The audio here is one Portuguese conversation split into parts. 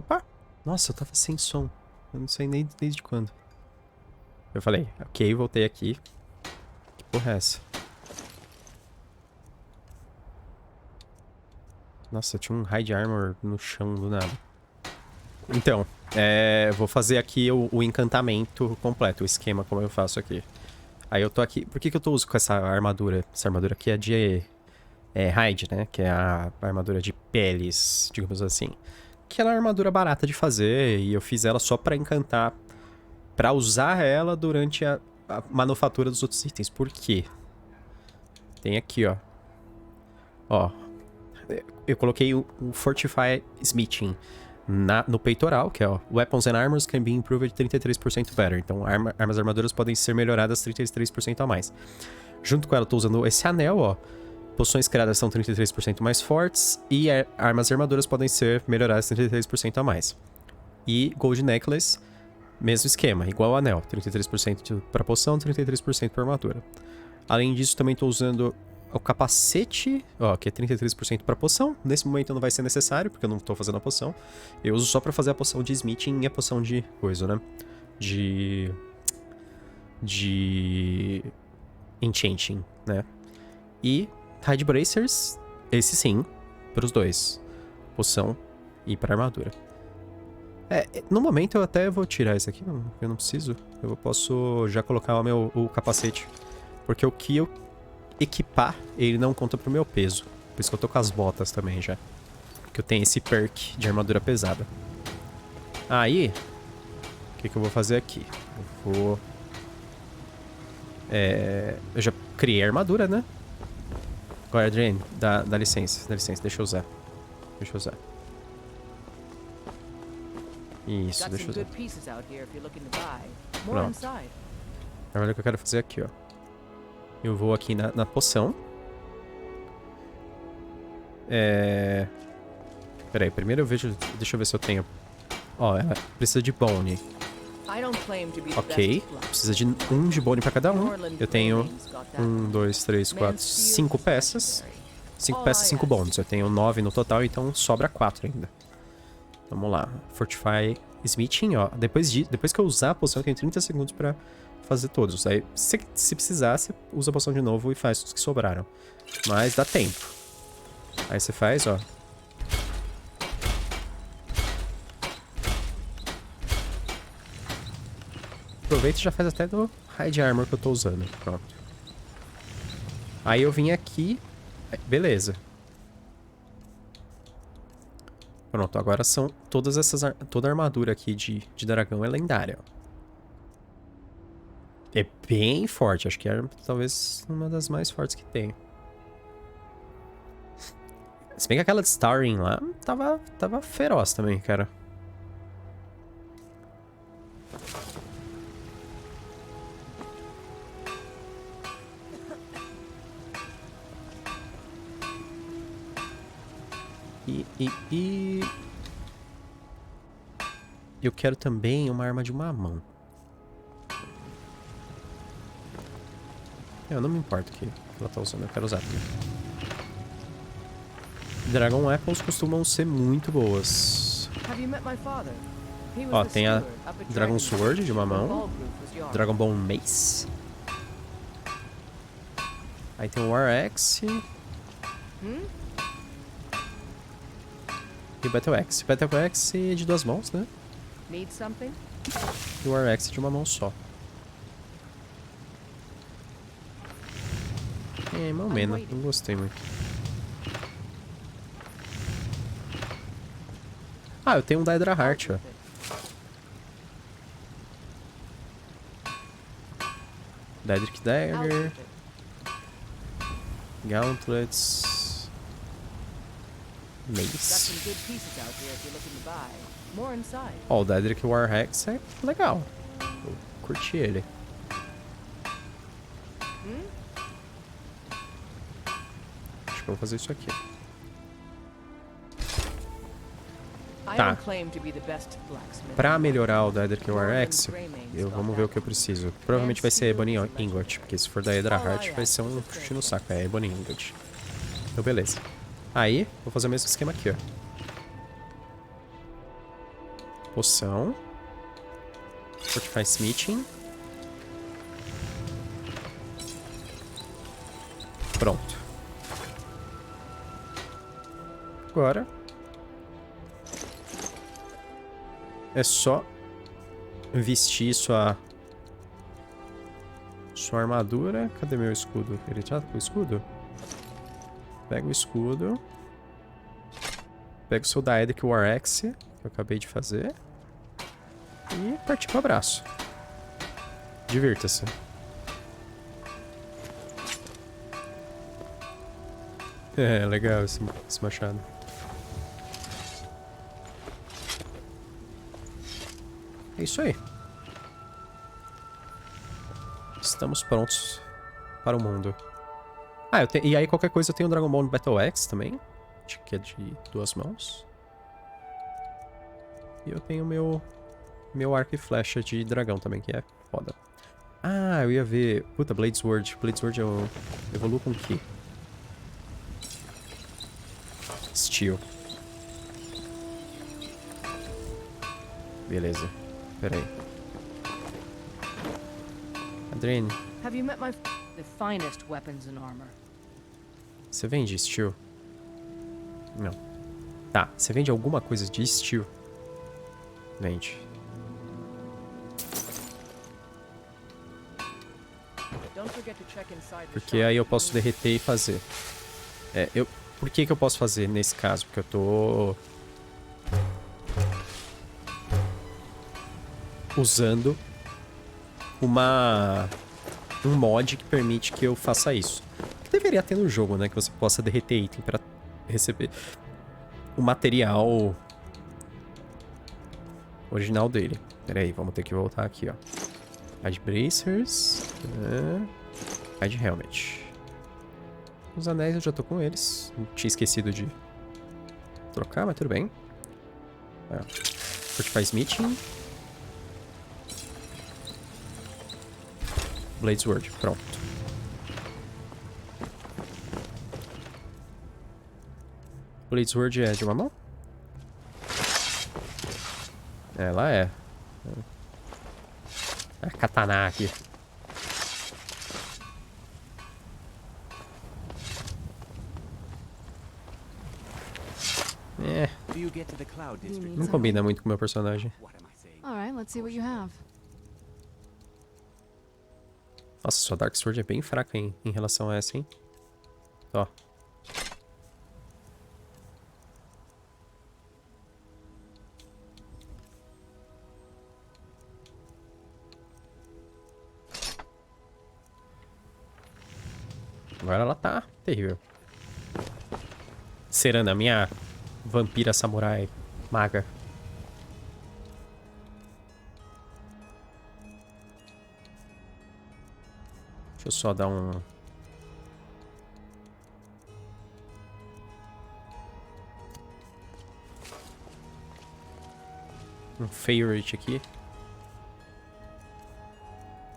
Opa! Nossa, eu tava sem som. Eu não sei nem desde quando. Eu falei, ok, voltei aqui. Que porra é essa? Nossa, tinha um hide armor no chão do nada. Então, vou fazer aqui o encantamento completo, o esquema como eu faço aqui. Aí eu tô aqui... Por que que eu tô usando com essa armadura? Essa armadura aqui é de hide, né? Que é a armadura de peles, digamos assim. Que ela é uma armadura barata de fazer e eu fiz ela só pra encantar. Pra usar ela durante a manufatura dos outros itens. Por quê? Tem aqui, ó. Ó. Eu coloquei o Fortify Smithing no peitoral, que é, ó, Weapons and Armors can be improved 33% better. Então, armas e armaduras podem ser melhoradas 33% a mais. Junto com ela, eu tô usando esse anel, ó. Poções criadas são 33% mais fortes e armas e armaduras podem ser melhoradas 33% a mais. E Gold Necklace, mesmo esquema, igual ao anel. 33% para poção, 33% para armadura. Além disso, também estou usando o capacete, ó, que é 33% para poção. Nesse momento não vai ser necessário, porque eu não estou fazendo a poção. Eu uso só para fazer a poção de smithing e a poção de coisa, né? De enchanting, né? E Hide Bracers, esse sim, para os dois. Poção e para armadura. No momento eu até vou tirar esse aqui, eu não preciso. Eu posso já colocar o capacete. Porque o que eu equipar, ele não conta pro meu peso. Por isso que eu tô com as botas também já. Porque eu tenho esse perk de armadura pesada. Aí, o que eu vou fazer aqui? Eu vou... eu já criei a armadura, né? Agora, Jane, dá licença, deixa eu usar. Deixa eu usar. Isso, deixa eu usar. Pronto. Agora o que eu quero fazer aqui, ó. Eu vou aqui na poção. Peraí, primeiro eu vejo... Deixa eu ver se eu tenho... Ó, ela precisa de bone. Ok. Precisa de um de bone pra cada um. Eu tenho 1, 2, 3, 4, 5 peças. 5 peças, 5 bones. Eu tenho 9 no total, então sobra 4 ainda. Vamos lá. Fortify Smithing, ó. Depois que eu usar a poção, eu tenho 30 segundos pra fazer todos. Aí, se precisar, você usa a poção de novo e faz os que sobraram. Mas dá tempo. Aí você faz, ó. Aproveita e já faz até do Hide Armor que eu tô usando. Pronto. Aí eu vim aqui... Beleza. Pronto, agora são todas essas... Toda a armadura aqui de dragão é lendária. É bem forte. Acho que é talvez uma das mais fortes que tem. Se bem que aquela de Starring lá tava feroz também, cara. E... Eu quero também uma arma de uma mão. Eu não me importo que ela tá usando, eu quero usar. Dragon Apples costumam ser muito boas. Ó, tem a Dragon Sword de uma mão. Dragon Bone Mace. Aí tem o War Axe. E o Battle Axe. Battle Axe de duas mãos, né? E o War Axe de uma mão só. Mão menos. Não gostei muito. Ah, eu tenho um Daedra Heart, ó. Daedric Dagger. Gauntlets. Mace. Ó, o Daedric War Axe é legal. Eu curti ele. Acho que eu vou fazer isso aqui. Tá. Pra melhorar o Daedric War Axe, vamos ver o que eu preciso. Provavelmente vai ser Ebony Ingot, porque se for da Daedra Heart vai ser um chute no saco. É Ebony Ingot. Então beleza. Aí, vou fazer o mesmo esquema aqui, ó. Poção. Fortify Smithing. Pronto. Agora é só vestir sua armadura. Cadê meu escudo? Ele já tá com o escudo? Pega o escudo. Pega o seu Daedric War Axe, que eu acabei de fazer. E partir pro abraço. Divirta-se. É, legal esse machado. É isso aí. Estamos prontos para o mundo. Ah, e aí qualquer coisa eu tenho o Dragon Ball Battle Axe também. Que é de 2 mãos. E eu tenho meu arco e flecha de dragão também, que é foda. Ah, eu ia ver... Puta, Blade Sword. Blade Sword eu evoluo com o quê? Steel. Beleza. Pera aí. Adriane. Have you met the finest weapons and armor? Você vende Steel? Não. Tá, você vende alguma coisa de Steel? Vende. Porque aí eu posso derreter e fazer. Por que eu posso fazer nesse caso? Porque eu tô usando um mod que permite que eu faça isso. Que deveria ter no jogo, né? Que você possa derreter item pra receber o material original dele. Pera aí, vamos ter que voltar aqui, ó. Hide Bracers. Hide Helmet. Os anéis eu já tô com eles. Não tinha esquecido de trocar, mas tudo bem. Fortify Smithing. Blade Sword, pronto. Blade Sword é de uma mão? Ela é. É a katana aqui. Não combina muito com o meu personagem. Alright, let's see what you have. Nossa, sua Dark Sword é bem fraca em relação a essa, hein? Ó. Agora ela tá terrível. Serana, minha vampira samurai maga. Deixa eu só dar um favorite aqui.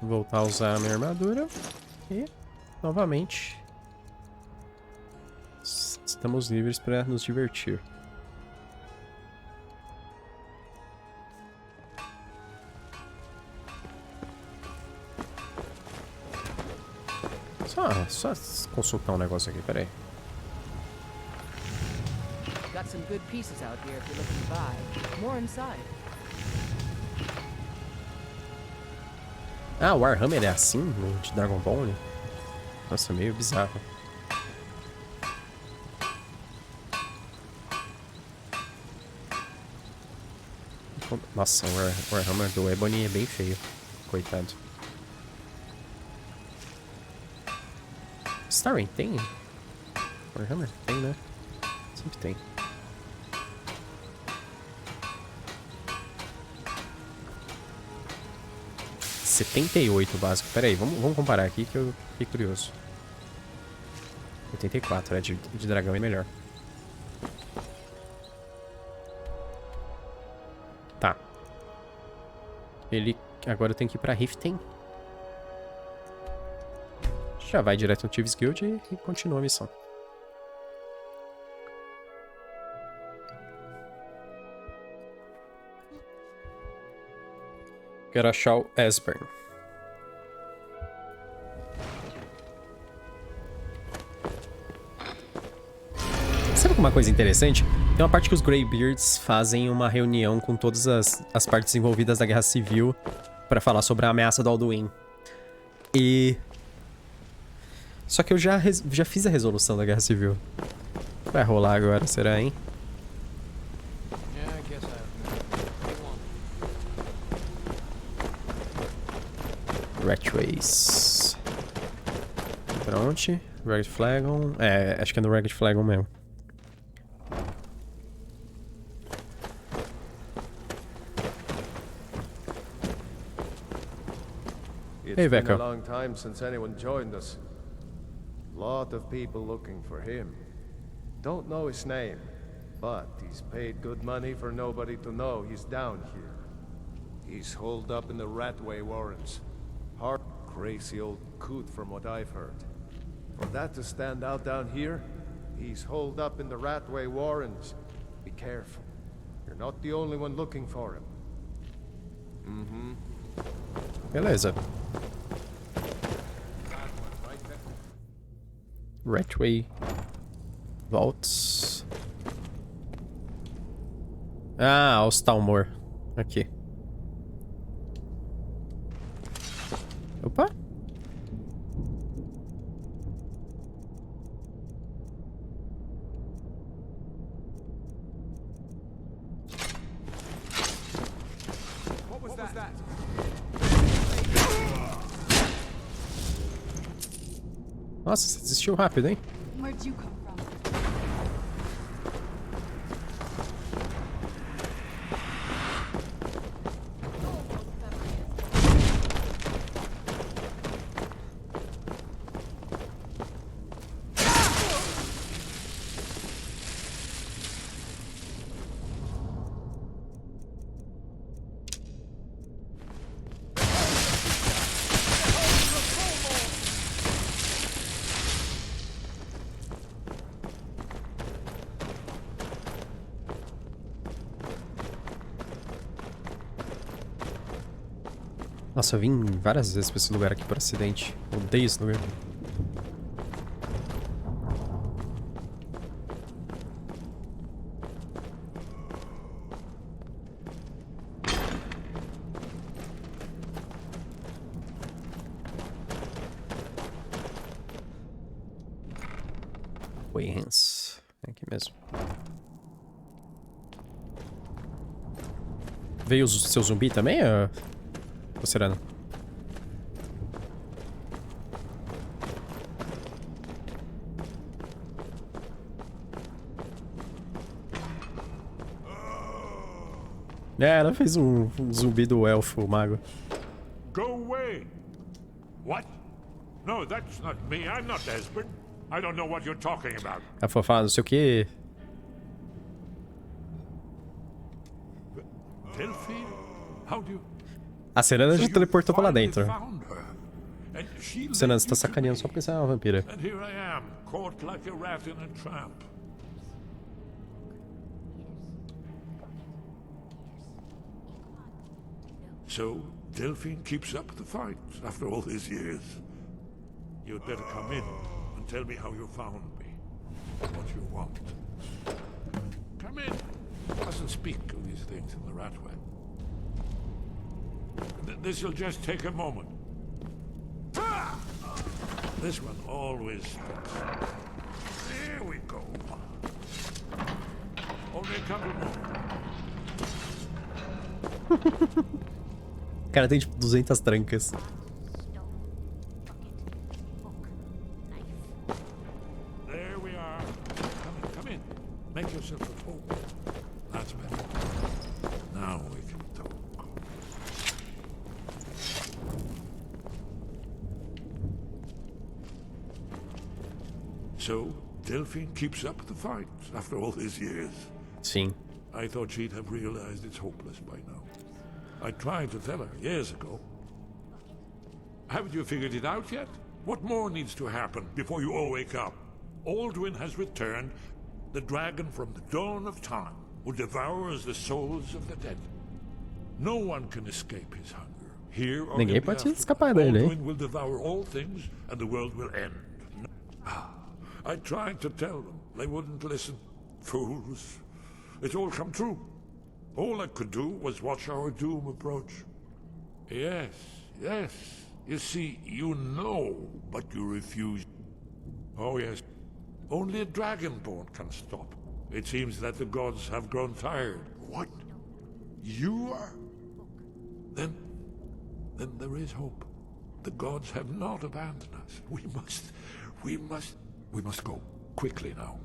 Voltar a usar a minha armadura. E, novamente, estamos livres para nos divertir. Só consultar um negócio aqui, peraí. Got some good pieces out here if you're looking to buy. More inside. Ah, o Warhammer é assim no de Dragon Ball, né? Nossa, meio bizarro. Nossa, o Warhammer do Ebony é bem feio. Coitado. Skyrim tem? Warhammer? Tem, né? Sempre tem. R$78 básico. Pera aí, vamos comparar aqui que eu fiquei curioso. 84, de dragão é melhor. Tá. Ele agora tem que ir pra Riften. Já vai direto no Thieves Guild e continua a missão. Quero achar o Esbern. Sabe uma coisa interessante? Tem uma parte que os Greybeards fazem uma reunião com todas as partes envolvidas da Guerra Civil pra falar sobre a ameaça do Alduin. Só que eu já fiz a resolução da Guerra Civil. Vai rolar agora, será, hein? Ratways. Pronto. Ragged Flagon. É, acho que é no Ragged Flagon mesmo. Hey, It's been Vecco. a long time since anyone joined us. Lot of people looking for him. Don't know his name, but he's paid good money for nobody to know he's down here. He's holed up in the Ratway Warrens. Hard, crazy old coot from what I've heard. For that to stand out down here, he's holed up in the Ratway Warrens. Be careful. You're not the only one looking for him. Beleza. Ratway Vaults. Ah, Ostalmor. Aqui. Opa. What was that? Nossa, você desistiu rápido, hein? Where'd you come from? Nossa, eu vim várias vezes pra esse lugar aqui por acidente. Odeio esse lugar. Wayhands. É aqui mesmo. Veio o seu zumbi também, ou será não? É, ela fez um zumbi do elfo mago. Go away! What? No, that's not me. I'm not Esbern. I don't know what you're talking about. Ela foi falar não sei o que. Delphine? How do you... A Serena já you teleportou pra lá finally dentro. found her, and she Serena, led você tá you to sacaneando me. só porque você é uma vampira. And here I am, caught like a rat in a trap. So, Delphine keeps up the fight after all these years. You'd better come in and tell me how you found me. What you want. Come in. Mustn't speak of these things in the Ratway. This'll just take a moment. This one always sticks. There we go. Only a couple more. O cara tem tipo 200 trancas. There we are. Come in. Make yourself at home. That's better. Now we can talk. So, Delphine keeps up the fight after all these years. Sim. I thought she'd have realized it's hopeless by now. I tried to tell her years ago. Haven't you figured it out yet? What more needs to happen before you all wake up? Alduin has returned, the dragon from the dawn of time, who devours the souls of the dead. No one can escape his hunger. Here or Ninguém in the pode afterlife, escapar dele, hein? Alduin will devour all things and the world will end. I tried to tell them. They wouldn't listen. Fools. It's all come true. All I could do was watch our doom approach. Yes, yes. You see, you know, but you refuse. Oh, yes. Only a dragonborn can stop. It seems that the gods have grown tired. What? You are? Then there is hope. The gods have not abandoned us. We must go. Quickly now.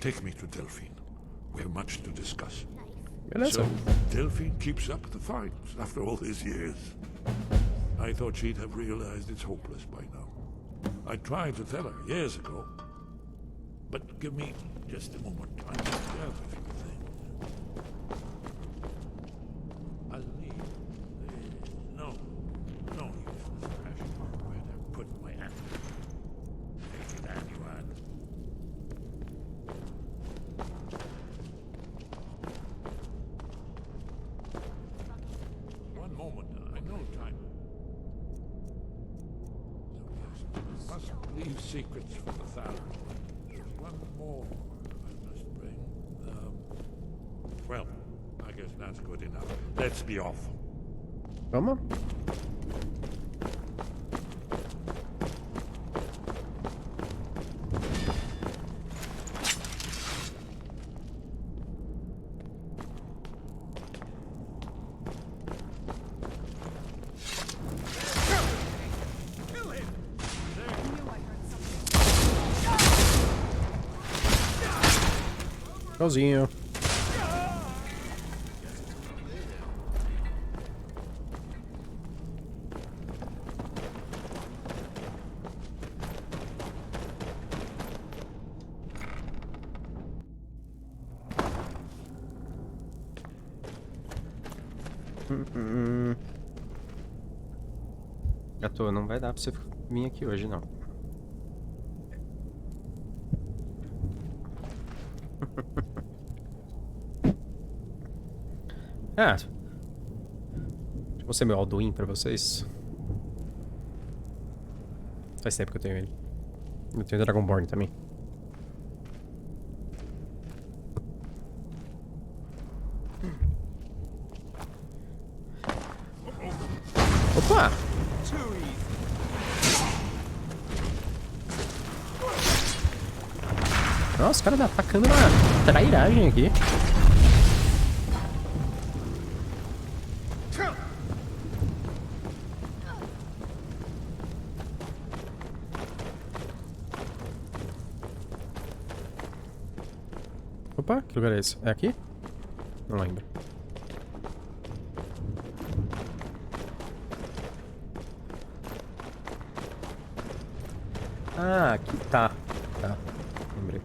Take me to Delphine. We have much to discuss. Beleza. So, Delphine keeps up the fight after all these years. I thought she'd have realized it's hopeless by now. I tried to tell her years ago. But give me just a moment. I need to gather a few things. I'll need... no useless trash. Where'd I put my hand? Take it, Anuan. One moment, I know time. So yes, must leave secrets for the Thaler. There's one more I must bring. Well, I guess that's good enough. Let's be off. Vamos? Sozinho. Gato, não vai dar pra você vir aqui hoje, não. Ah, deixa eu mostrar meu Alduin pra vocês. Faz tempo que eu tenho ele. Eu tenho o Dragonborn também. Opa! Nossa, o cara tá atacando uma trairagem aqui. Opa, que lugar é esse? É aqui? Não lembro. Ah, aqui tá. Tá, lembrei.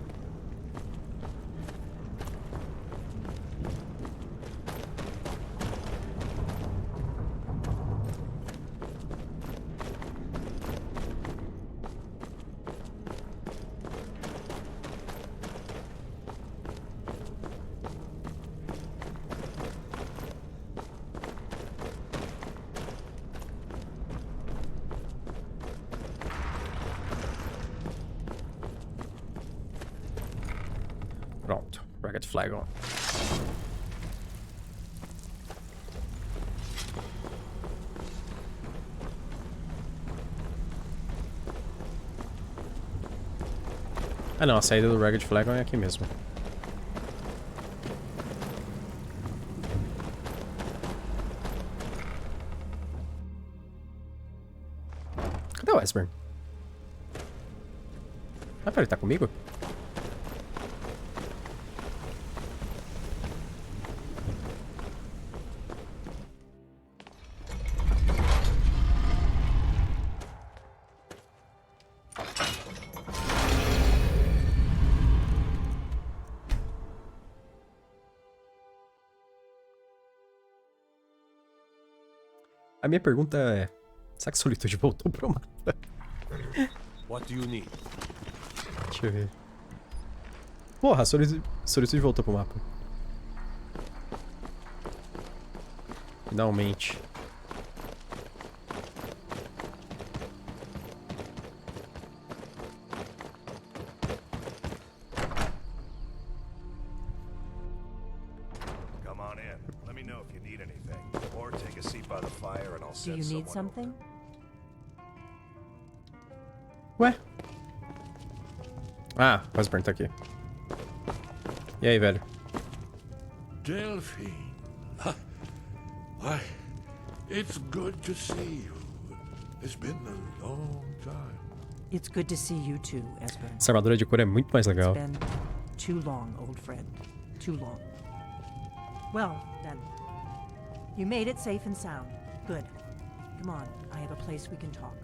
Pronto, Ragged Flag on. Ah não, a saída do Ragged Flag é aqui mesmo. Cadê o Esbern? Ah, pera, ele tá comigo? A minha pergunta é... será que Solitude voltou pro mapa? What do you need? Deixa eu ver. Porra, Solitude voltou pro mapa. Finalmente. fire and I'll Do send you need someone something? Ué? Ah, o Osborne tá aqui. E aí, velho? Delphine. Why, it's good to see you. It's been a long time. It's good to see you too, Esbern. Essa armadura de cor é muito mais It's legal. been too long, old friend. Too long. Well, then. You made it safe and sound. Good. Come on, I have a place we can talk.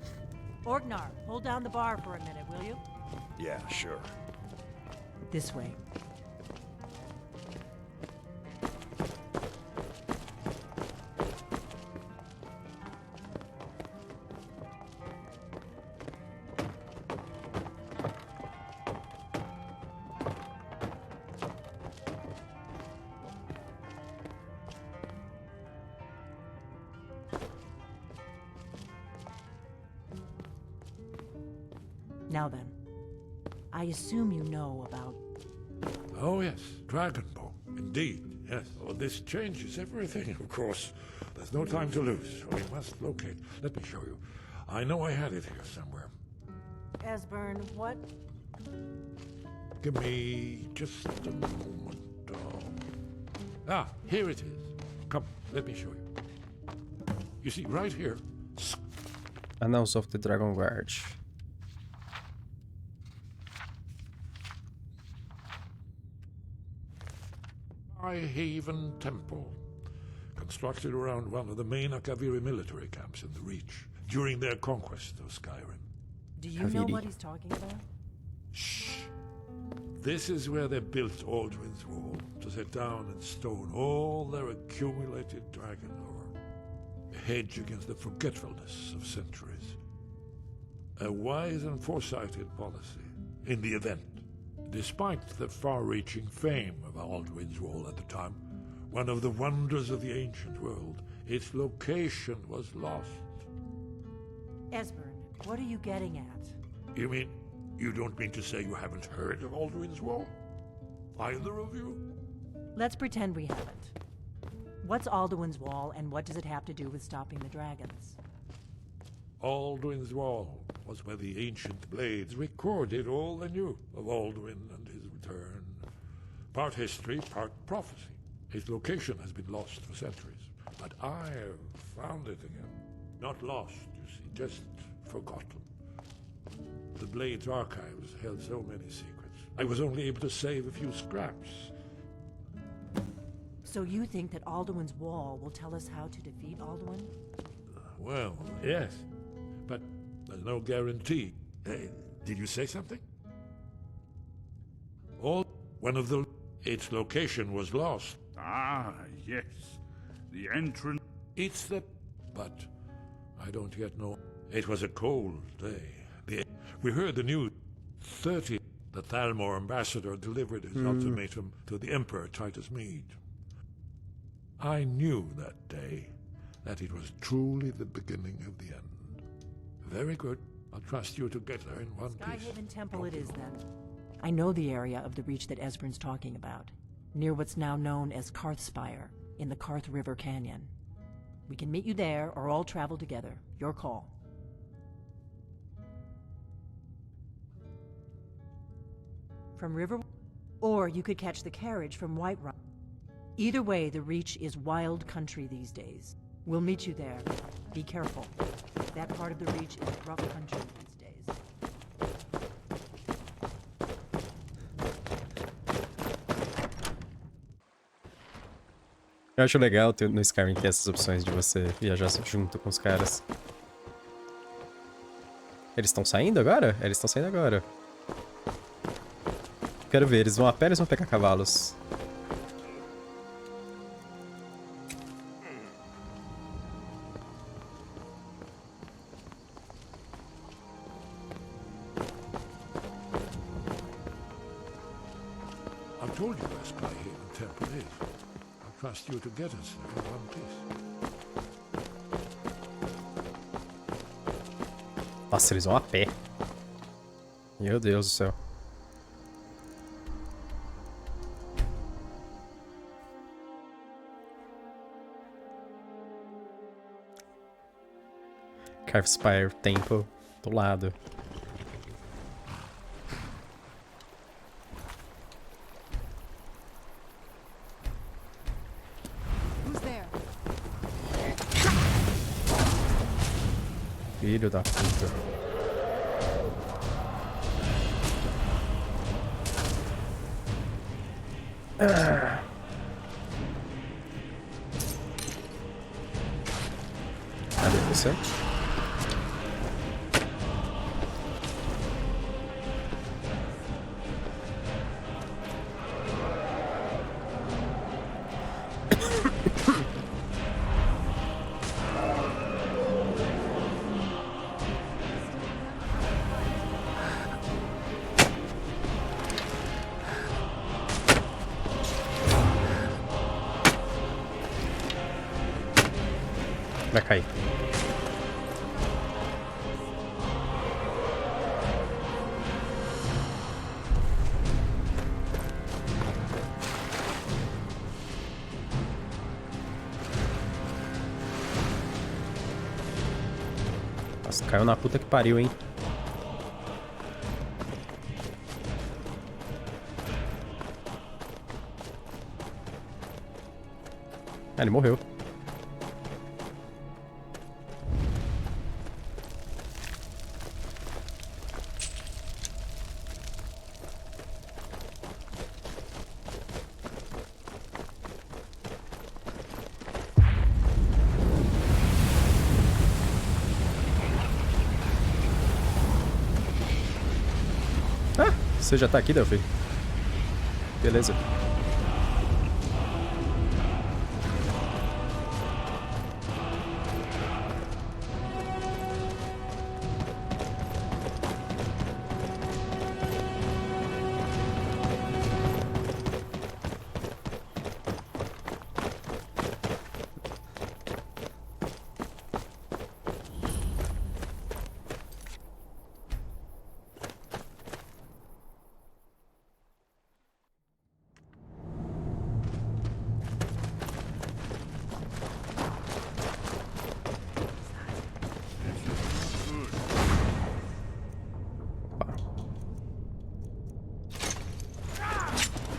Orgnar, hold down the bar for a minute, will you? over. Yeah, sure. This way. Now then, I assume you know about... Oh, yes, Dragon Ball. Indeed, yes. Oh, this changes everything, of course. There's no time to lose. We must locate. Let me show you. I know I had it here somewhere. Esbern, what? Give me just a moment. Ah, here it is. Come, let me show you. You see, right here. Annals of the Dragon Guard. Haven Temple, constructed around one of the main Akaviri military camps in the Reach during their conquest of Skyrim. Do you know what he's talking about? Shh! This is where they built Aldrin's Wall, to set down in stone all their accumulated dragon lore. A hedge against the forgetfulness of centuries. A wise and foresighted policy, in the event. Despite the far-reaching fame of Aldrin's Wall at the time, one of the wonders of the ancient world, its location was lost. Esbern, what are you getting at? You mean, you don't mean to say you haven't heard of Aldrin's Wall? Either of you? Let's pretend we haven't. What's Alduin's Wall, and what does it have to do with stopping the dragons? Aldrin's Wall was where the ancient blades recorded all they knew of Aldwin and his return. Part history, part prophecy. His location has been lost for centuries, but I've found it again. Not lost, you see, just forgotten. The Blades archives held so many secrets. I was only able to save a few scraps. So you think that Alduin's Wall will tell us how to defeat Alduin? Well, yes, but there's no guarantee. Did you say something? One of the... Its location was lost. Ah, yes. The entrance... It's the... But I don't yet know. It was a cold day. We heard the news. 30. The Thalmor ambassador delivered his ultimatum to the Emperor Titus Mede. I knew that day that it was truly the beginning of the end. Very good. I'll trust you to get there in one piece. Skyhaven Temple it is, then. I know the area of the Reach that Esbern's talking about, near what's now known as Karthspire, in the Karth River Canyon. We can meet you there, or all travel together. Your call. From River... Or you could catch the carriage from Whiterun. Either way, the Reach is wild country these days. We'll meet you there. Be careful. That part of the Reach is rough country these days. Eu acho legal no Skyrim ter essas opções de você viajar junto com os caras. Eles estão saindo agora? Eles estão saindo agora. Quero ver, eles vão a pé ou eles vão pegar cavalos? I've told you where Skyhaven Temple is. I'll trust you to get us there in one piece. Nossa, eles vão a pé. Meu Deus do céu. Carspire Temple do lado. Who's there? Filho da puta. Cadê você? Vai cair. Nossa, caiu na puta que pariu, hein? Ah, ele morreu. Você já tá aqui, Delphi? Beleza.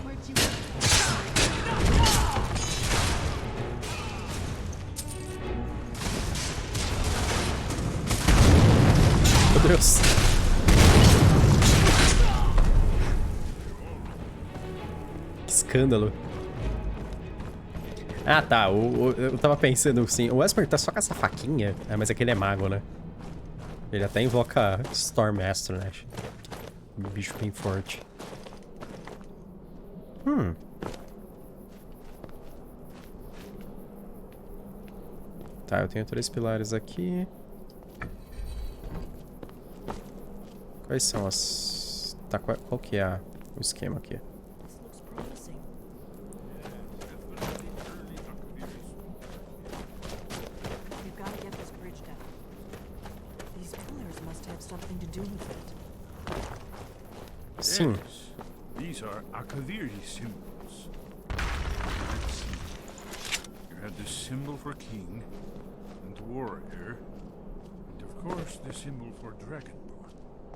Where'd you... Meu Deus. Que escândalo. Ah, tá. Eu tava pensando assim, o Esper tá só com essa faquinha. É, mas é que ele é mago, né? Ele até invoca Stormmaster, né? Um bicho bem forte. Tá, eu tenho 3 pilares aqui. Quais são as... Tá, qual que é o esquema aqui? This looks promising. We've got to get this bridge down. These pillars must have something to do with it. Sim. Yes, these are Akaviri symbols. Let's see. You had the symbol for king and warrior, and of course the symbol for dragonborn.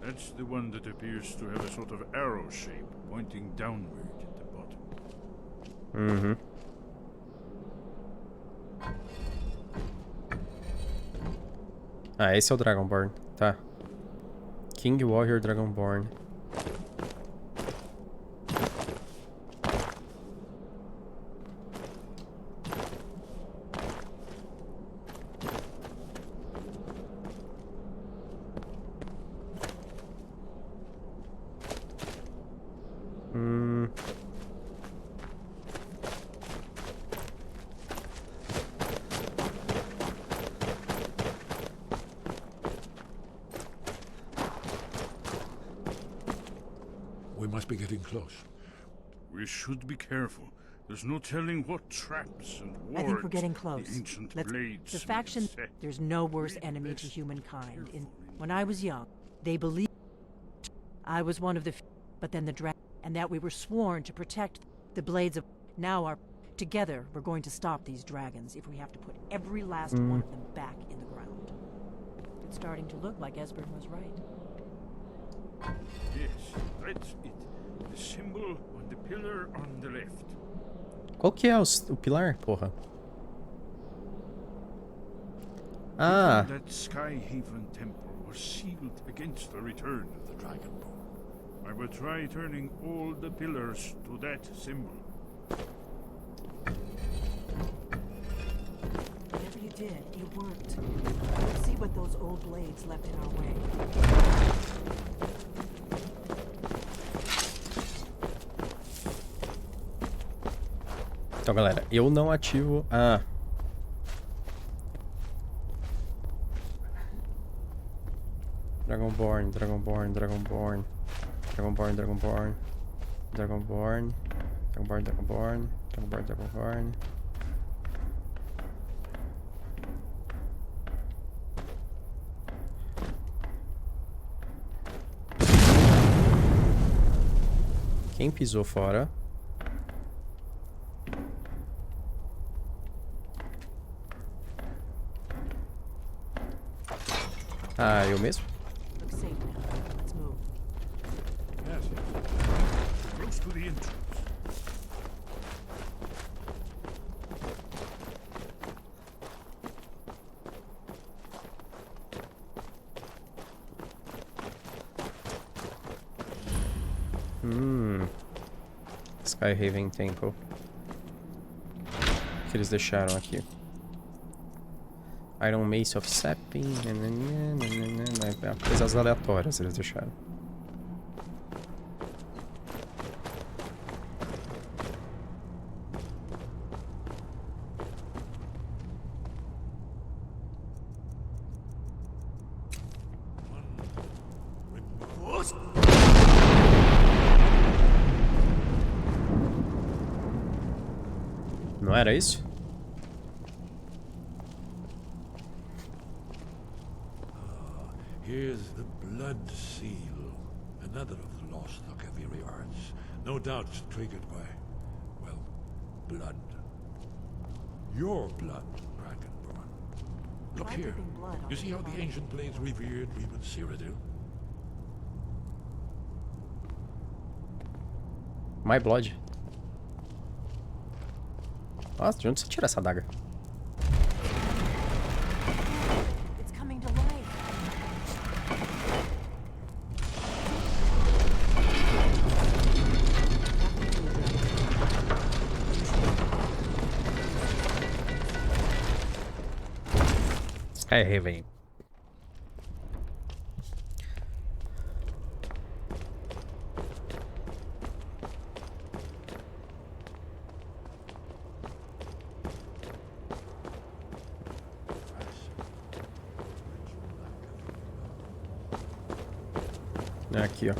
That's the one that appears to have a sort of arrow shape pointing downward at the bottom. Uhum. Ah, esse é o Dragonborn. Tá. King Warrior Dragonborn. We must be getting close. We should be careful. There's no telling what traps and I think we're wards getting the close. ancient Let's... blades The may faction... set. There's no worse enemy to humankind. When I was young, they believed I was one of the few, but then the dragon, and that we were sworn to protect the blades of... Now our... Together, we're going to stop these dragons if we have to put every last one of them back in the ground. starting to look like Esbern was right. Yes, that's it. The symbol on the pillar on the left. Qual que é o pilar, porra? Ah, That Skyhaven temple was sealed against the return of the Dragonborn. I will try turning all the pillars to that symbol. Whatever you did, it worked. Let's see what those old blades left in our way. então galera, eu não ativo... Ah. Dragonborn, Dragonborn, Dragonborn. Dragonborn, Dragonborn. Dragonborn. Dragonborn, Dragonborn. Dragonborn, Dragonborn. Quem pisou fora? Ah, eu mesmo? Looks safe now. Let's move. Yes, close to the entrance. Skyhaven Temple. O que eles deixaram aqui? Iron Mace of Sapping. Coisas aleatórias eles deixaram. Não era isso? Here's the blood seal. Another of the lost Akaviri arts. No doubt triggered by, well, blood. Your blood, Dragonborn. Look Try here. dripping blood on You see the how the bottom. ancient blades revered even Cyrodiil? My Blood. Nossa, de onde você tira essa adaga? It's coming to life. Skyhaven. É aqui, ó.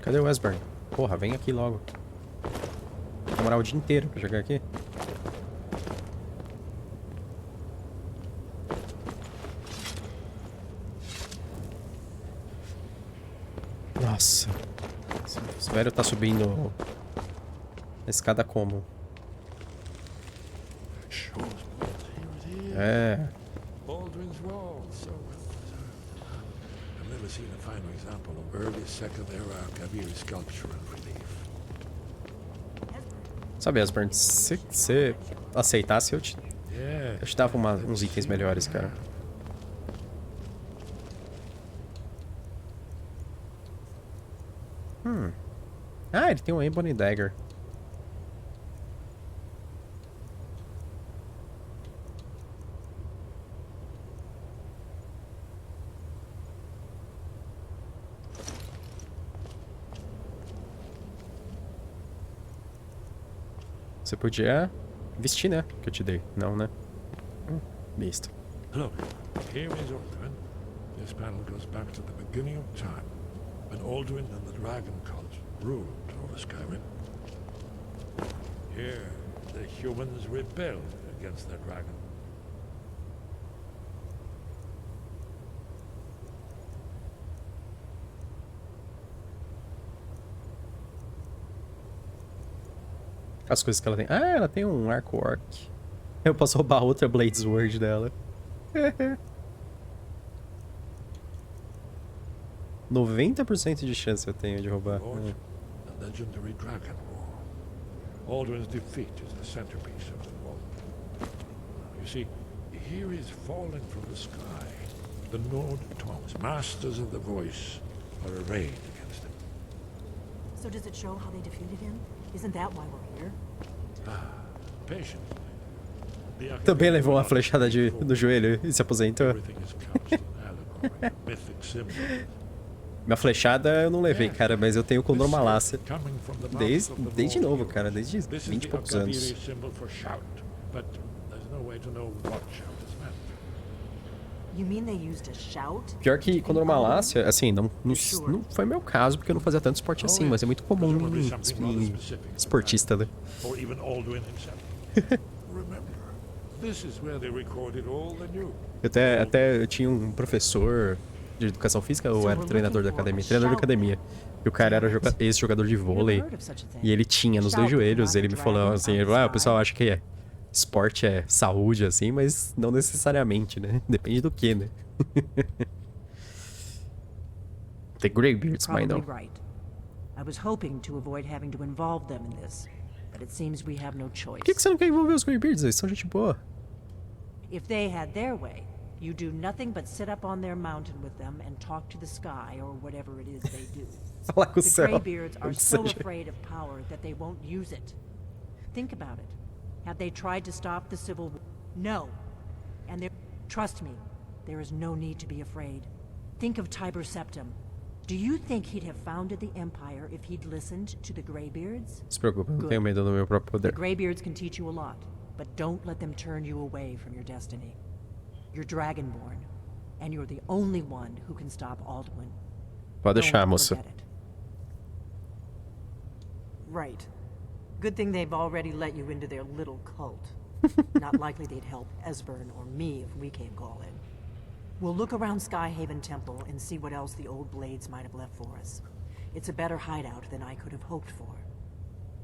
Cadê o Esbern? Porra, vem aqui logo. Vou demorar o dia inteiro pra chegar aqui. Nossa. Esse velho tá subindo a escada como? É. Baldwin's Wall, so I've never seen a finer example of early Second Era Akaviri sculpture and relief. Sabe, Esbern, se você aceitasse, eu te dava uns itens melhores, cara. Ah, ele tem um Ebony Dagger. Você podia vestir, né? Que eu te dei. Não, né? Besta. Look, here is Alduin. This panel goes back to the beginning of time, when Alduin and the Dragon Cult ruled over Skyrim. Here, the humans rebelled against their dragon. As coisas que ela tem. Ah, ela tem um arco orc. Eu posso roubar outra Blade Sword dela. 90% de chance eu tenho de roubar. Lord, the legendary dragon war. Alduin's defeat is the centerpiece of the war. You see, here is falling from the sky. The Nord tongues, masters of the voice, are arrayed against him. So does it show how they defeated him? Isn't that why we're here? Patience. The Também levou uma flechada no joelho e se aposentou. Everything is couched in allegory, mythic symbols. Minha flechada eu não levei, cara, mas eu tenho com Malácia. Coming from the Desde mouth of the novo, Nord cara, desde This is 20 e the poucos anos. Akaviri symbol for shout, but there's no way to know what shout is meant. You mean they used a shout? Pior que Malácia, assim, não foi meu caso, porque eu não fazia tanto esporte assim, mas é muito comum em esportista, né? Or even Alduin himself. Remember, this is where they recorded all the new. Eu tinha um professor de educação física, ou era treinador da academia? Treinador da academia. E o cara era ex-jogador de vôlei. E ele tinha nos dois joelhos, ele me falou assim, o pessoal acha que esporte é saúde, assim, mas não necessariamente, né? Depende do que, né? The Greybeards, mas não. Probably right. I was hoping to avoid having to involve them in this, but it seems we have no choice. Por que você não quer envolver os Greybeards? Eles são gente boa. If they had their way, you do nothing but sit up on their mountain with them and talk to the sky or whatever it is they do. Falar com o The céu. Greybeards are Ou so seja, afraid of power that they won't use it. Think about it. Have they tried to stop the Civil War? No. And trust me, there is no need to be afraid. Think of Tiber Septim. Do you think he'd have founded the Empire if he'd listened to the Greybeards? Não se preocupe, eu não tenho medo do meu próprio The poder. Greybeards can teach you a lot, but don't let them turn you away from your destiny. You're Dragonborn, and you're the only one who can stop Alduin. Pode deixar, Don't moça. forget it. Right. Good thing they've already let you into their little cult. Not likely they'd help Esbern or me if we came calling. We'll look around Skyhaven Temple and see what else the old blades might have left for us. It's a better hideout than I could have hoped for.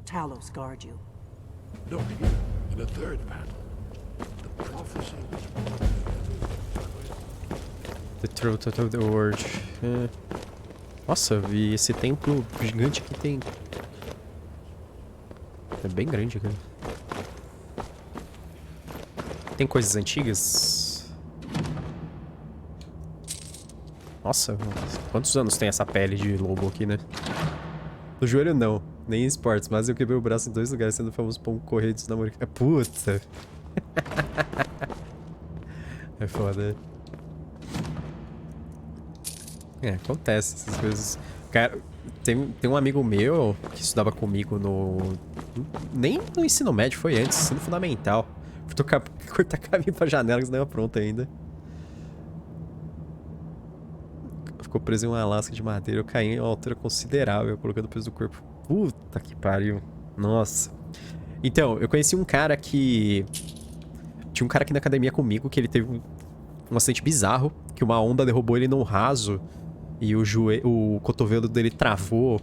Talos guard you. Look here, in the third panel. The prophecy was The Truth of the World. É. Nossa, vi esse templo gigante que tem. É bem grande, cara. Tem coisas antigas? Nossa, quantos anos tem essa pele de lobo aqui, né? No joelho não, nem em esportes, mas eu quebrei o braço em 2 lugares, sendo famoso por um correio dos namoros. Puta! É foda. Acontece essas coisas. Cara, tem um amigo meu que estudava comigo nem no ensino médio, foi antes, ensino fundamental. Fui cortar caminho pra janela que não estava pronto ainda. Ficou preso em uma lasca de madeira. Eu caí em uma altura considerável, colocando o peso do corpo. Puta que pariu. Nossa. Então, eu conheci um cara que... Tinha um cara aqui na academia comigo que ele teve um acidente bizarro, que uma onda derrubou ele no raso e o cotovelo dele travou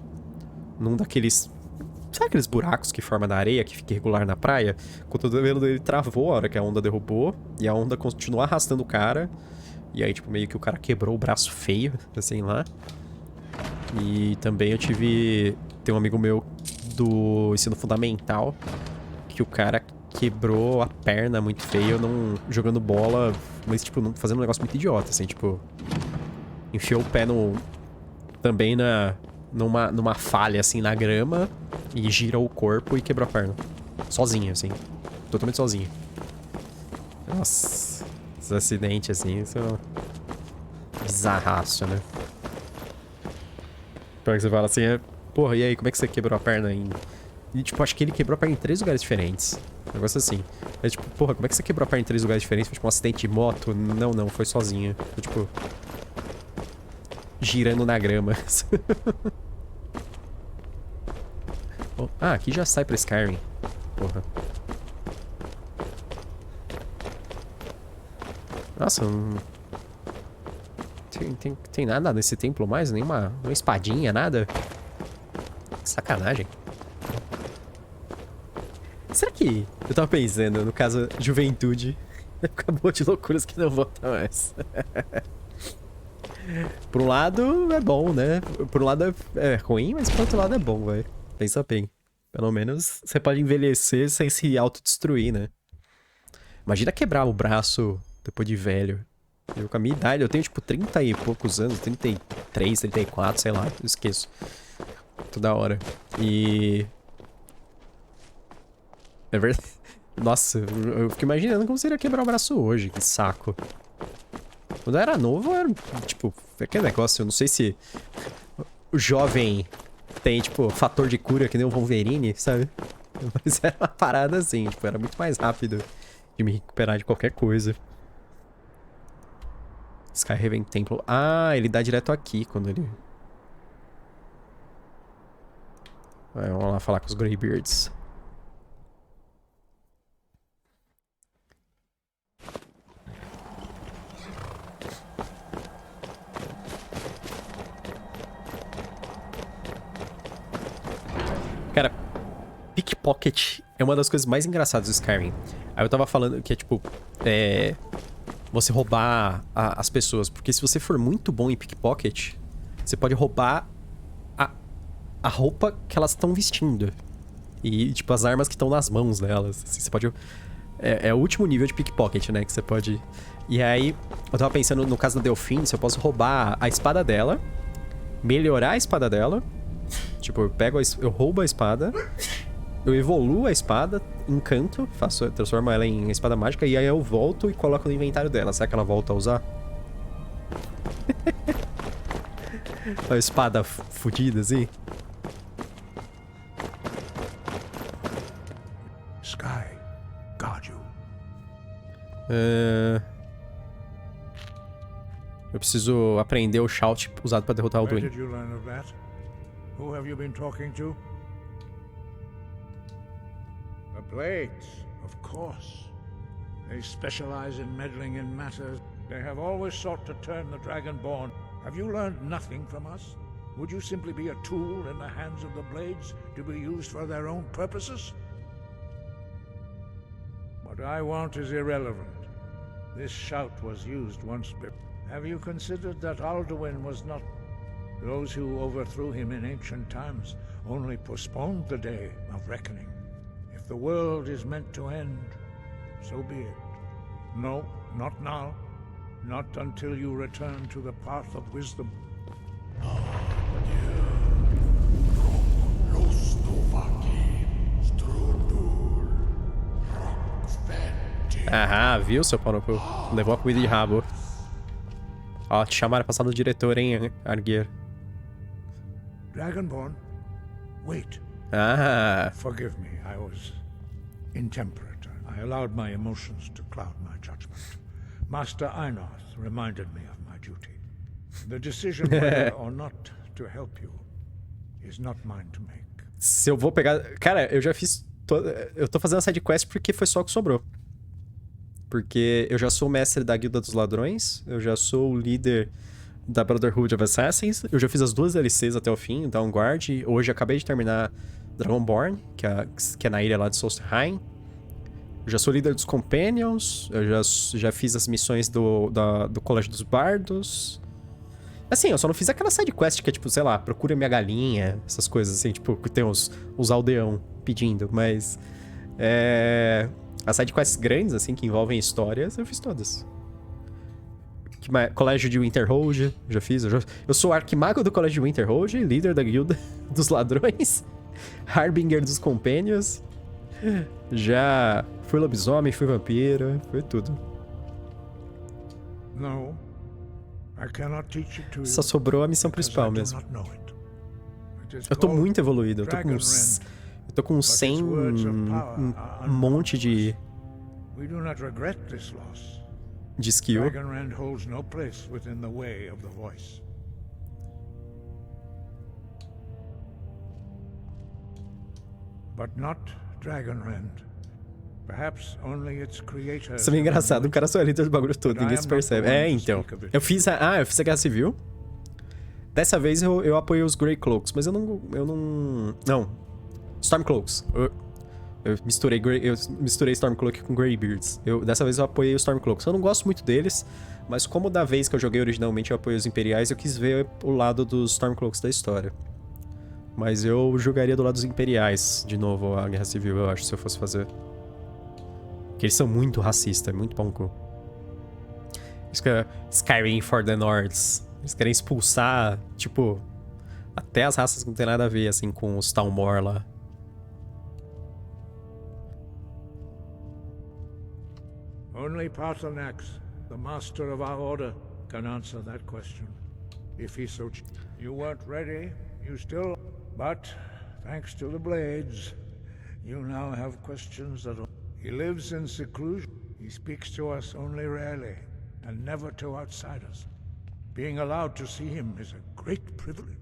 num daqueles... Sabe aqueles buracos que forma na areia, que fica irregular na praia? O cotovelo dele travou a hora que a onda derrubou e a onda continuou arrastando o cara. E aí, tipo, meio que o cara quebrou o braço feio, assim, lá. E também eu tem um amigo meu do ensino fundamental que o cara quebrou a perna muito feio, jogando bola, mas, tipo, fazendo um negócio muito idiota, assim, tipo... Enfiou o pé também numa falha, assim, na grama e girou o corpo e quebrou a perna. Sozinho, assim. Totalmente sozinho. Nossa... Esses acidentes, assim, são bizarraço, né? Pior que você fala assim, porra, e aí, como é que você quebrou a perna E, tipo, acho que ele quebrou a perna em 3 lugares diferentes. Um negócio assim. É tipo, porra, como é que você quebrou a perna em 3 lugares diferentes? Foi tipo um acidente de moto? Não, foi sozinho. Foi tipo... girando na grama. Aqui já sai pra Skyrim. Porra. Nossa, não... Tem nada nesse templo mais? Nenhuma espadinha, nada? Que sacanagem. que... Eu tava pensando, no caso, juventude. Acabou de loucuras que não volta mais. Por um lado, é bom, né? Por um lado é ruim, mas por outro lado é bom, velho. Pensa bem. Pelo menos você pode envelhecer sem se autodestruir, né? Imagina quebrar o braço depois de velho. Eu, com a minha idade, eu tenho tipo 30 e poucos anos, 33, 34, sei lá, eu esqueço. Toda hora. E... É verdade. Nossa, eu fico imaginando como seria quebrar o braço hoje, que saco. Quando eu era novo, era tipo, aquele negócio, eu não sei se o jovem tem, tipo, fator de cura que nem o Wolverine, sabe? Mas era uma parada assim, tipo, era muito mais rápido de me recuperar de qualquer coisa. Skyrim Temple. Ah, ele dá direto aqui quando ele... Vamos lá falar com os Greybeards. Cara, pickpocket é uma das coisas mais engraçadas do Skyrim. Aí eu tava falando que é tipo... você roubar as pessoas. Porque se você for muito bom em pickpocket, você pode roubar a roupa que elas estão vestindo. E, tipo, as armas que estão nas mãos delas. Assim, você pode... É o último nível de pickpocket, né? Que você pode... E aí, eu tava pensando, no caso da Delphine, se eu posso roubar a espada dela, melhorar a espada dela. Tipo, eu roubo a espada, eu evoluo a espada, encanto, transformo ela em espada mágica, e aí eu volto e coloco no inventário dela. Será que ela volta a usar? A espada fodida, assim. Sky, guard you. Eu preciso aprender o shout usado pra derrotar o Where Duin. did you learn of that? Who have you been talking to? The Blades, of course. They specialize in meddling in matters. They have always sought to turn the Dragonborn. Have you learned nothing from us? Would you simply be a tool in the hands of the Blades to be used for their own purposes? What I want is irrelevant. This shout was used once before. Have you considered that Alduin was not... Those who overthrew him in ancient times only postponed the day of reckoning. If the world is meant to end, so be it. No, not now. Not until you return to the path of wisdom. Ah, viu, seu pau no cu? Levou a comida de rabo. Ó, te chamaram pra sala do diretor, hein, Argueiro? Dragonborn, wait. Ah. Forgive me, I was intemperate. I allowed my emotions to cloud my judgment. Master Einarth reminded me of my duty. The decision whether or not to help you is not mine to make. Se eu vou pegar... Cara, eu já fiz... Eu tô fazendo a sidequest porque foi só o que sobrou. Porque eu já sou o mestre da Guilda dos Ladrões, eu já sou o líder da Brotherhood of Assassins, eu já fiz as 2 DLCs até o fim, Downguard, hoje acabei de terminar Dragonborn, que é na ilha lá de Sociais. Eu já sou líder dos Companions, eu já fiz as missões do Colégio dos Bardos. Assim, eu só não fiz aquela sidequest que é tipo, sei lá, procura minha galinha, essas coisas assim, tipo, que tem os aldeão pedindo, mas... As sidequests grandes, assim, que envolvem histórias, eu fiz todas. Colégio de Winterhold, já fiz. Eu sou arquimago do Colégio de Winterhold, líder da Guilda dos Ladrões, Harbinger dos Companions. Já fui lobisomem, fui vampiro, foi tudo. No, I cannot teach it to you. Só sobrou a missão principal mesmo. Eu tô muito evoluído, eu tô com 100... um monte de skill. Dragonrend holds no place within the way of the voice. But not Dragonrend. Perhaps only its creator. Isso é meio engraçado, o cara só é líder do bagulho todo, ninguém se percebe. Então. Eu fiz a Guerra Civil. Dessa vez eu apoiei os Grey Cloaks, mas eu não... Não. Stormcloaks. Eu misturei Stormcloak com Greybeards. Dessa vez eu apoiei os Stormcloaks. Eu não gosto muito deles, mas como da vez que eu joguei originalmente eu apoiei os Imperiais, eu quis ver o lado dos Stormcloaks da história. Mas eu jogaria do lado dos Imperiais, de novo, a Guerra Civil, eu acho, se eu fosse fazer. Porque eles são muito racistas, muito pão no cu. Isso que é Skyrim for the Nords. Eles querem expulsar, tipo, até as raças que não tem nada a ver, assim, com os Talmor lá. Only Parthenax, the master of our order, can answer that question. If he so You weren't ready, you still... But, thanks to the blades, you now have questions that... He lives in seclusion. He speaks to us only rarely, and never to outsiders. Being allowed to see him is a great privilege.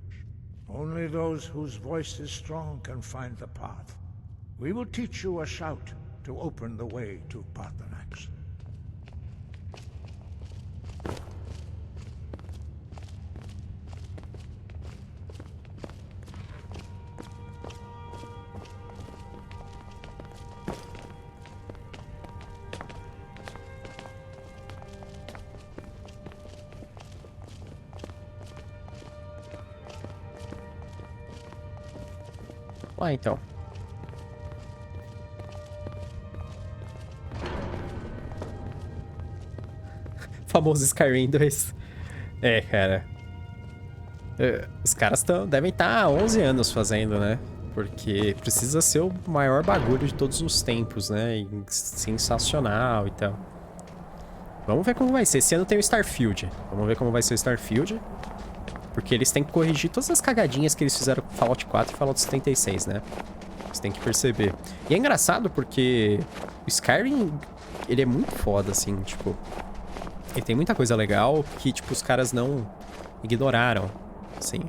Only those whose voice is strong can find the path. We will teach you a shout to open the way to Parthenax. Lá então. Famoso Skyrim 2. É, cara. Os caras devem estar há 11 anos fazendo, né? Porque precisa ser o maior bagulho de todos os tempos, né? E sensacional e tal. Vamos ver como vai ser. Esse ano tem o Starfield. Vamos ver como vai ser o Starfield. Porque eles têm que corrigir todas as cagadinhas que eles fizeram com Fallout 4 e Fallout 76, né? Você tem que perceber. E é engraçado porque o Skyrim, ele é muito foda, assim, tipo... Ele tem muita coisa legal que, tipo, os caras não ignoraram, assim.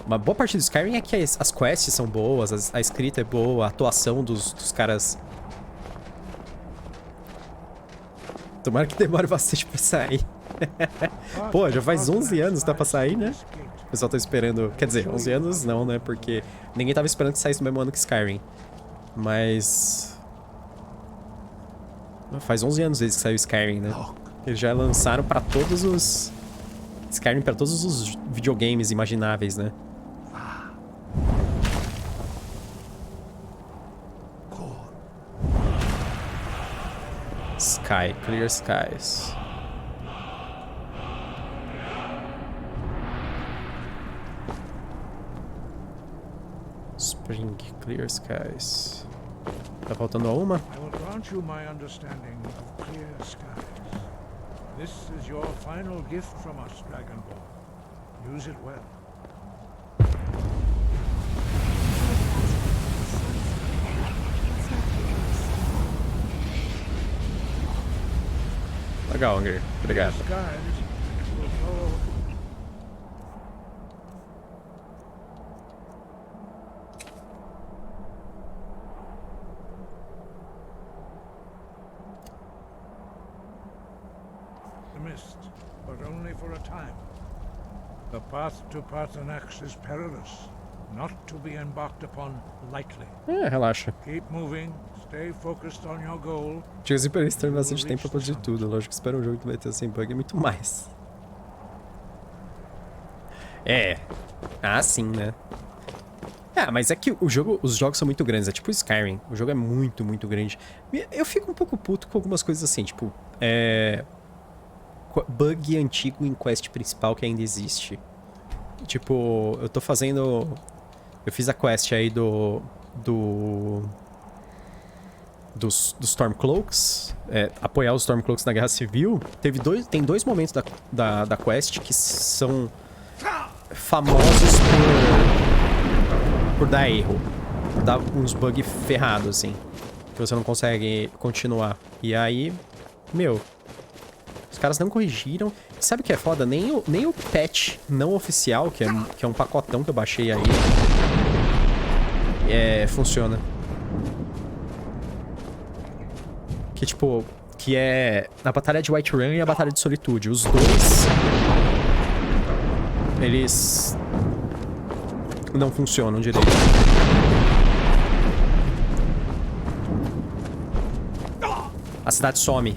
Uma boa parte do Skyrim é que as quests são boas, a escrita é boa, a atuação dos caras... Tomara que demore bastante pra sair. Pô, já faz 11 anos que tá pra sair, né? O pessoal tá esperando... Quer dizer, 11 anos não, né? Porque ninguém tava esperando que saísse no mesmo ano que Skyrim. Mas... Faz 11 anos desde que saiu Skyrim, né? Eles já lançaram pra todos os... Skyrim pra todos os videogames imagináveis, né? Sky, Clear Skies. Spring, Clear Skies. Tá faltando uma? I will grant you my understanding of clear skies. This is your final gift from us, Dragonborn. Use it well. Legal, Angry. Obrigado. Skies will follow. The mist, but only for a time. The path to Parthenax is perilous, not to be embarked upon lightly. Relaxa. Keep moving, stay focused on your goal. Dias e eles têm bastante tempo pra produzir tudo. Lógico que espera um jogo que vai ter sem bug e muito mais. É. Ah, sim, né? Ah, mas é que os jogos são muito grandes. É tipo Skyrim. O jogo é muito, muito grande. Eu fico um pouco puto com algumas coisas assim, tipo... bug antigo em quest principal que ainda existe. Tipo, eu tô fazendo... Eu fiz a quest aí dos Stormcloaks, apoiar os Stormcloaks na Guerra Civil. Tem dois momentos da quest que são famosos por dar erro. Dar uns bugs ferrados, assim. Que você não consegue continuar. E aí, meu... Os caras não corrigiram. Sabe o que é foda? Nem o patch não oficial, que é um pacotão que eu baixei aí, funciona. Que tipo... Que é a batalha de Whiterun e a batalha de Solitude. Os dois... Eles... Não funcionam direito. A cidade some.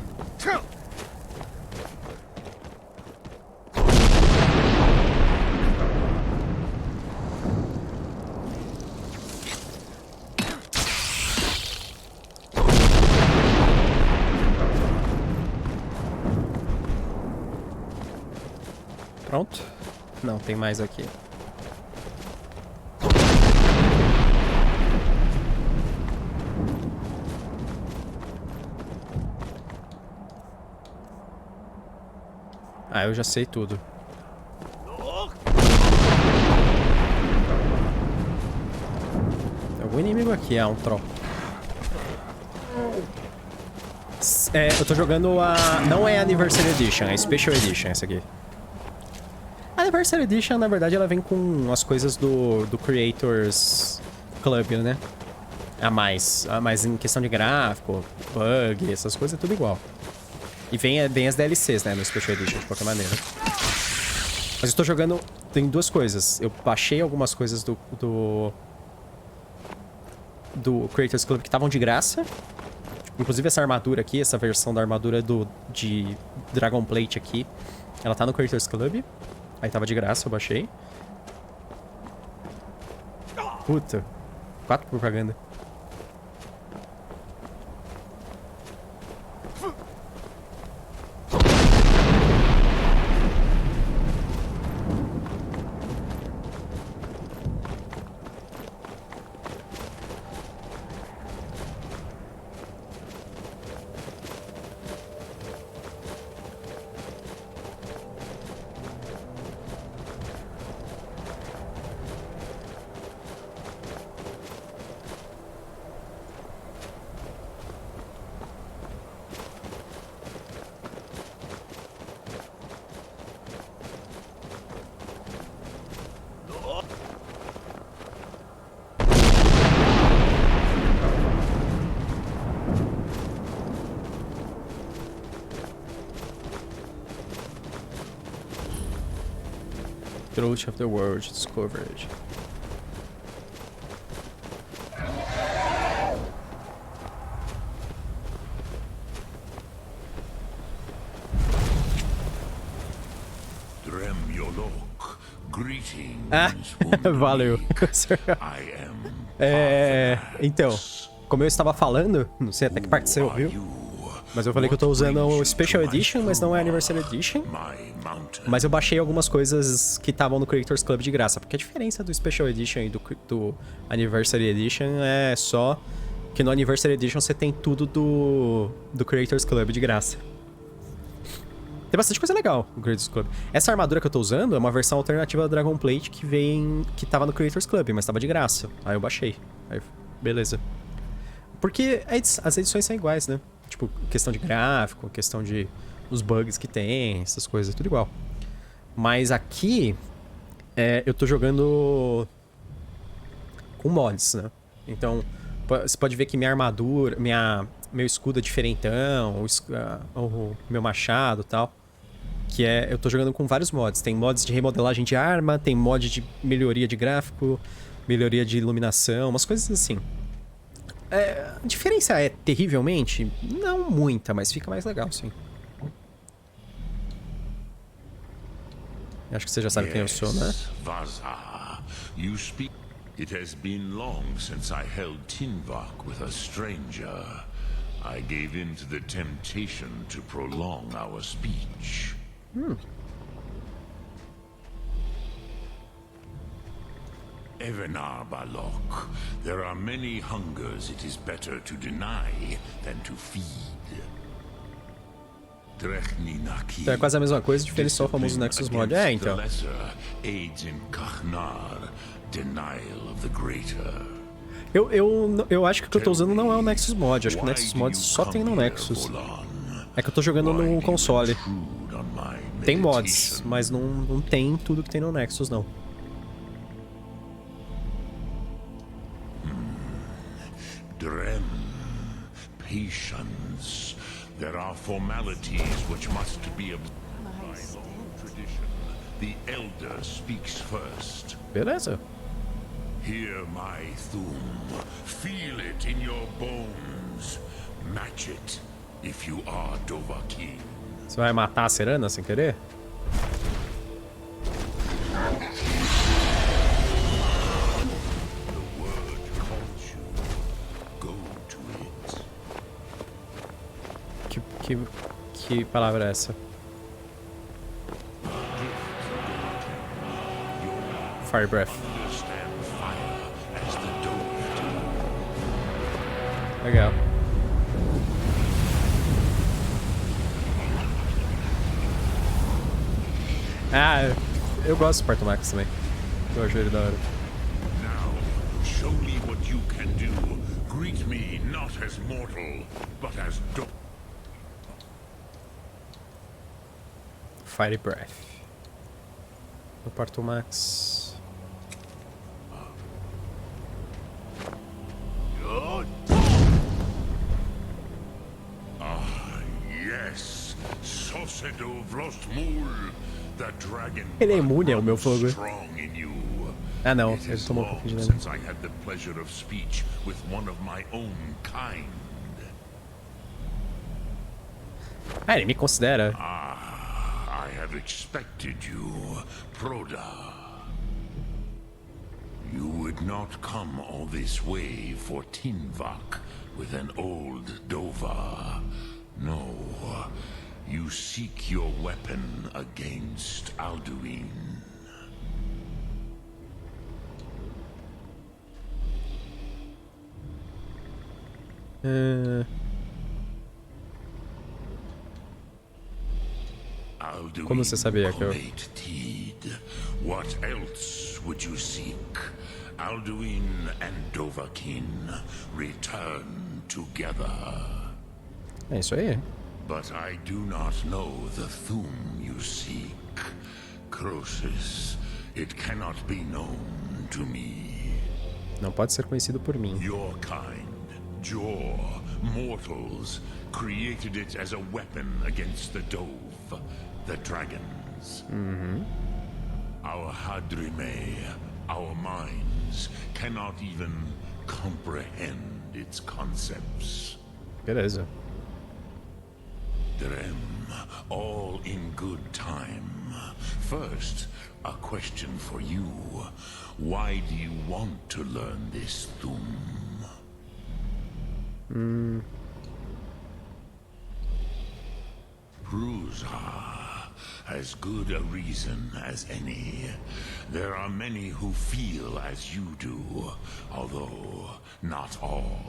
Pronto. Não, tem mais aqui. Ah, eu já sei tudo. Tem algum inimigo aqui, um troll. Eu tô jogando a... Não é Anniversary Edition, é Special Edition essa aqui. A Anniversary Edition, na verdade, ela vem com as coisas do Creators Club, né? A mais em questão de gráfico, bug, essas coisas, é tudo igual. E vem as DLCs, né, no Special Edition, de qualquer maneira. Mas eu tô jogando... Tem duas coisas. Eu baixei algumas coisas do Creators Club que estavam de graça. Inclusive essa armadura aqui, essa versão da armadura de Dragon Plate aqui, ela tá no Creators Club. Aí tava de graça, eu baixei. Puta. 4 propaganda. Truth of the World discovered. Ah, valeu. Então, como eu estava falando, não sei até que parte você ouviu, mas eu falei que eu tô usando o Special Edition, mas não é Anniversary Edition. Mas eu baixei algumas coisas que estavam no Creators Club de graça, porque a diferença do Special Edition e do Anniversary Edition é só que no Anniversary Edition você tem tudo do Creators Club de graça. Tem bastante coisa legal no Creators Club. Essa armadura que eu tô usando é uma versão alternativa da Dragon Plate que tava no Creators Club, mas tava de graça. Aí eu baixei. Aí, beleza. Porque as edições são iguais, né? Tipo, questão de gráfico, questão de os bugs que tem, essas coisas, tudo igual. Mas aqui, eu tô jogando com mods, né? Então, você pode ver que minha armadura, meu escudo é diferentão, o meu machado e tal. Que eu tô jogando com vários mods. Tem mods de remodelagem de arma, tem mod de melhoria de gráfico, melhoria de iluminação, umas coisas assim. A diferença é terrivelmente? Não muita, mas fica mais legal, sim. Acho que você já sabe quem eu sou, né? You speak. It has been long since I held Tinvak with a stranger. I gave in to the temptation to prolong our speech. Evenar Balok, there are many hungers it is better to deny than to feed. Então é quase a mesma coisa, diferente só o famoso Nexus Mod. Então. Eu acho que o que eu tô usando não é o Nexus Mod. Acho que o Nexus Mod só tem no Nexus. É que eu tô jogando no console. Tem mods, mas não tem tudo que tem no Nexus, não. Drem, patience. There are formalities which must be by long tradition. The elder speaks first. Beleza. Hear my thum. Feel it in your bones. Match it. if you are Dovahkiin. Você vai matar a Serana sem querer? The word calls you. Go to it. Que palavra é essa? Fire breath. Understand fire as the Dove do. Legal. Ah, eu gosto do Parte também. Eu acho ele da hora. Now, show me what you can do. Greet me not as mortal, but as Dove. Fire breath. No Parte Max. Yes, Sosedo Vrostmul, the dragon. Ele é imune ao meu fogo. Strong in you. Ah não, It ele is tomou um long pouquinho de dano. since I had the pleasure of speech with one of my own kind. Ah, ele me considera. I have expected you, Proda. You would not come all this way for Tinvak with an old Dova. No, you seek your weapon against Alduin. Alduin, Como você sabia que eu... Collate Teed. What else would you seek? Alduin and Dovahkiin return together. É isso aí. But I do not know the Thum you seek. Croesus, it cannot be known to me. Não pode ser conhecido por mim. Your kind, Jor, mortals, created it as a weapon against the Dove, the dragons. Our Hadrime, our minds, cannot even comprehend its concepts. Beleza. Drem, all in good time. First, a question for you. Why do you want to learn this Thum? Prusa, as good a reason as any. There are many who feel as you do, although not all.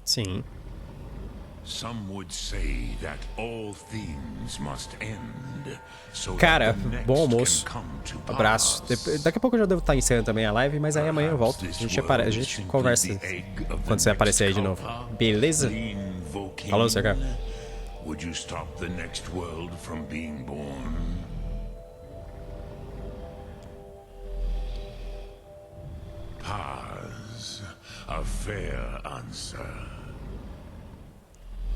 Sim. Some would say that all things must end, so Cara, that the next bom can almoço. come to Abraço. pass. Daqui a pouco eu já devo estar encerrando também a live, mas aí amanhã eu volto. A gente conversa quando você aparecer aí de novo. Beleza? Falou, CK. Would you stop the next world from being born? Paz, a fair answer.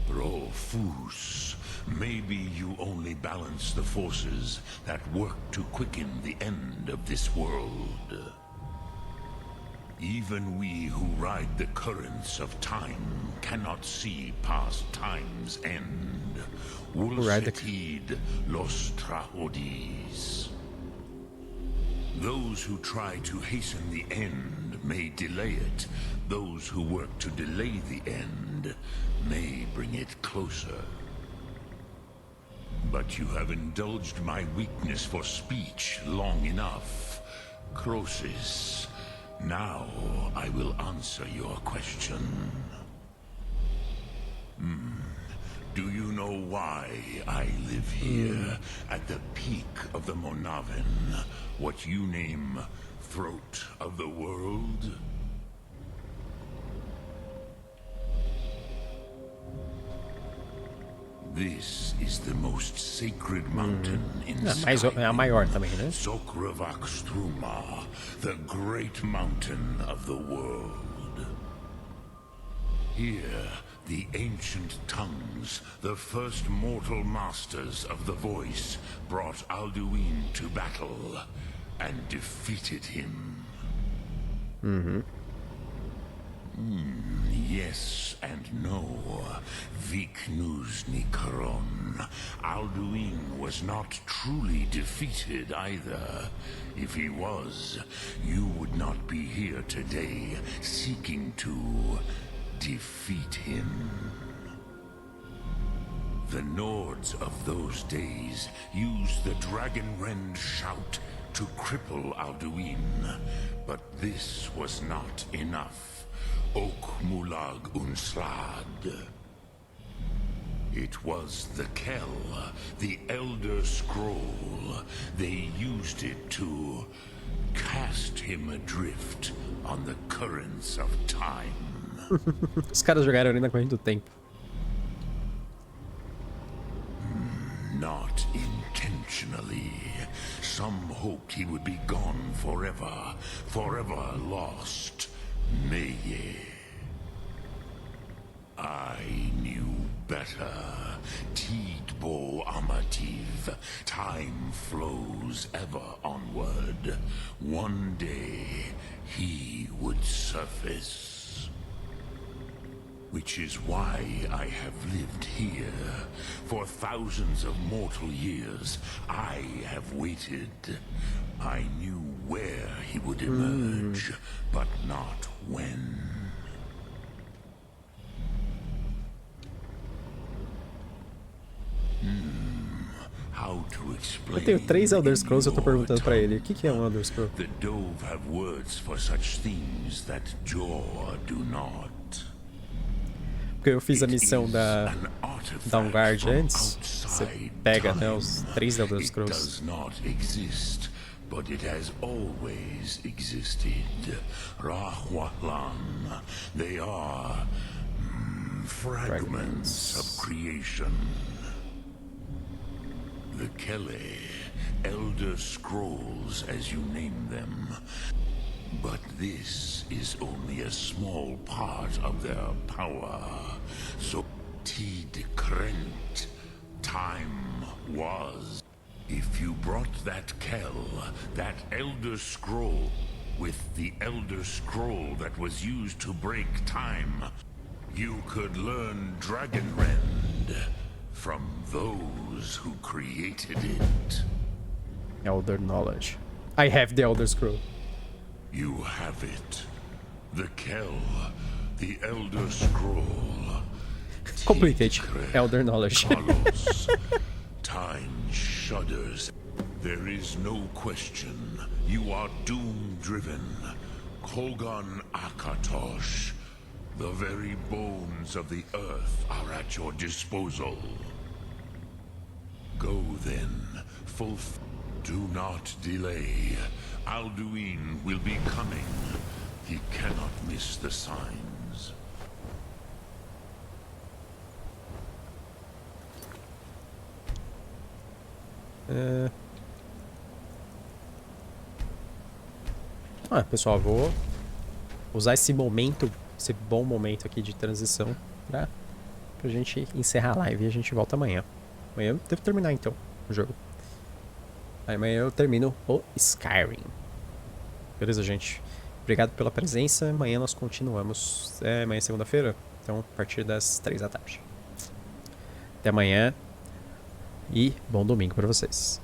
Profus, maybe you only balance the forces that work to quicken the end of this world. Even we who ride the currents of time cannot see past time's end. Ulsetid los trahodis. Those who try to hasten the end may delay it. Those who work to delay the end may bring it closer. But you have indulged my weakness for speech long enough. Croesus, now I will answer your question. Do you know why I live here, at the peak of the Monavin, what you name Throat of the World? This is the most sacred mountain in Skyrim. É a maior também, né? Sokravak Struma, the great mountain of the world. Here, the ancient tongues, the first mortal masters of the voice, brought Alduin to battle and defeated him. Yes and no. Viknuzny Karon. Alduin was not truly defeated either. If he was, you would not be here today seeking to defeat him. The Nords of those days used the Dragonrend shout to cripple Alduin, but this was not enough. Ok Mulag Unslad. It was the Kell, the Elder Scroll. They used it to cast him adrift on the currents of time. Os caras jogaram ali na corrente do tempo. Not intentionally. Some hoped he would be gone forever, forever lost. Meye. I knew better. Tidbo Amativ. Time flows ever onward. One day, he would surface. Which is why I have lived here. For thousands of mortal years, I have waited. I knew where he would emerge, but not when. How to explain? Eu tenho 3 Elder Scrolls, eu tô your perguntando pra ele. O tongue? que é um Elder Scroll? The Dove have words for such things that Jor do not. Porque eu fiz a missão da Downguard antes. Você pega, né, os 3 Elder It Scrolls. does not exist, but it has always existed. Rahwalan. They are fragments of creation. The Kele, Elder Scrolls as you name them. But this is only a small part of their power. So Tid Krent, time was. If you brought that Kell, that Elder Scroll, with the Elder Scroll that was used to break time, you could learn Dragonrend from those who created it. Elder Knowledge. I have the Elder Scroll. You have it. The Kell, the Elder Scroll. Completed. Elder Knowledge. Kalos. Time shudders. There is no question. You are doom-driven. Kogan Akatosh. The very bones of the earth are at your disposal. Go then, do not delay. Alduin will be coming. He cannot miss the signs. Pessoal, vou usar esse momento, esse bom momento aqui de transição pra gente encerrar a live e a gente volta amanhã. Amanhã eu devo terminar então o jogo. Aí amanhã eu termino o Skyrim. Beleza, gente? Obrigado pela presença. Amanhã nós continuamos. Amanhã é segunda-feira, então a partir das 3 da tarde. Até amanhã e bom domingo pra vocês.